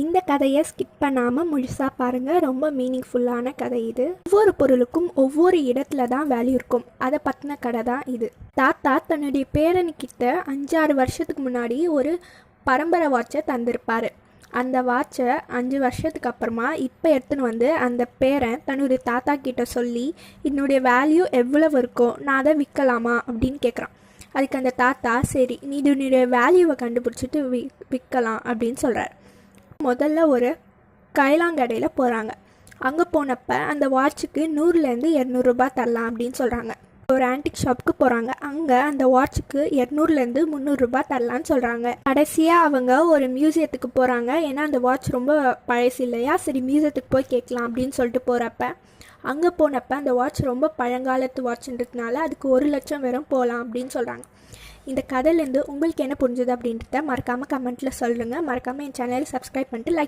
இந்த கதையை ஸ்கிப் பண்ணாமல் முழுசாக பாருங்கள். ரொம்ப மீனிங்ஃபுல்லான கதை இது. ஒவ்வொரு பொருளுக்கும் ஒவ்வொரு இடத்துல தான் வேல்யூ இருக்கும். அதை பற்றின கதை தான் இது. தாத்தா தன்னுடைய பேரனுக்கிட்ட 5-6 வருஷத்துக்கு முன்னாடி ஒரு பரம்பரை வாட்சை தந்திருப்பார். அந்த வாட்சை 5 வருஷத்துக்கு அப்புறமா இப்போ எடுத்துன்னு வந்து அந்த பேரன் தன்னுடைய தாத்தா கிட்ட சொல்லி என்னுடைய வேல்யூ எவ்வளவு இருக்கோ நான் அதை விற்கலாமா அப்படின்னு கேட்குறான். அதுக்கு அந்த தாத்தா சரி நீ இதனுடைய வேல்யூவை கண்டுபிடிச்சிட்டு விற்கலாம் அப்படின்னு சொல்கிறார். முதல்ல ஒரு கைலாங்கடையில் போகிறாங்க. அங்கே போனப்போ அந்த வாட்சுக்கு 100லேருந்து 200 ரூபாய் தரலாம் அப்படின்னு சொல்கிறாங்க. ஒரு ஆன்டிக் ஷாப்புக்கு போகிறாங்க. அங்கே அந்த வாட்சுக்கு 200லேருந்து 300 ரூபாய் தரலான்னு சொல்கிறாங்க. கடைசியாக அவங்க ஒரு மியூசியத்துக்கு போகிறாங்க. ஏன்னா அந்த வாட்ச் ரொம்ப பழசு இல்லையா, சரி மியூசியத்துக்கு போய் கேட்கலாம் அப்படின்னு சொல்லிட்டு போகிறப்ப அங்கே போனப்போ அந்த வாட்ச் ரொம்ப பழங்காலத்து வாட்சுன்றதுனால அதுக்கு 1 லட்சம் வெறும் போகலாம் அப்படின்னு சொல்கிறாங்க. இந்த கதையிலேருந்து உங்களுக்கு என்ன புரிஞ்சுது அப்படின்றத மறக்காமல் கமெண்ட்டில் சொல்லுங்கள். மறக்காமல் என் சேனலை சப்ஸ்கிரைப் பண்ணிட்டு லைக்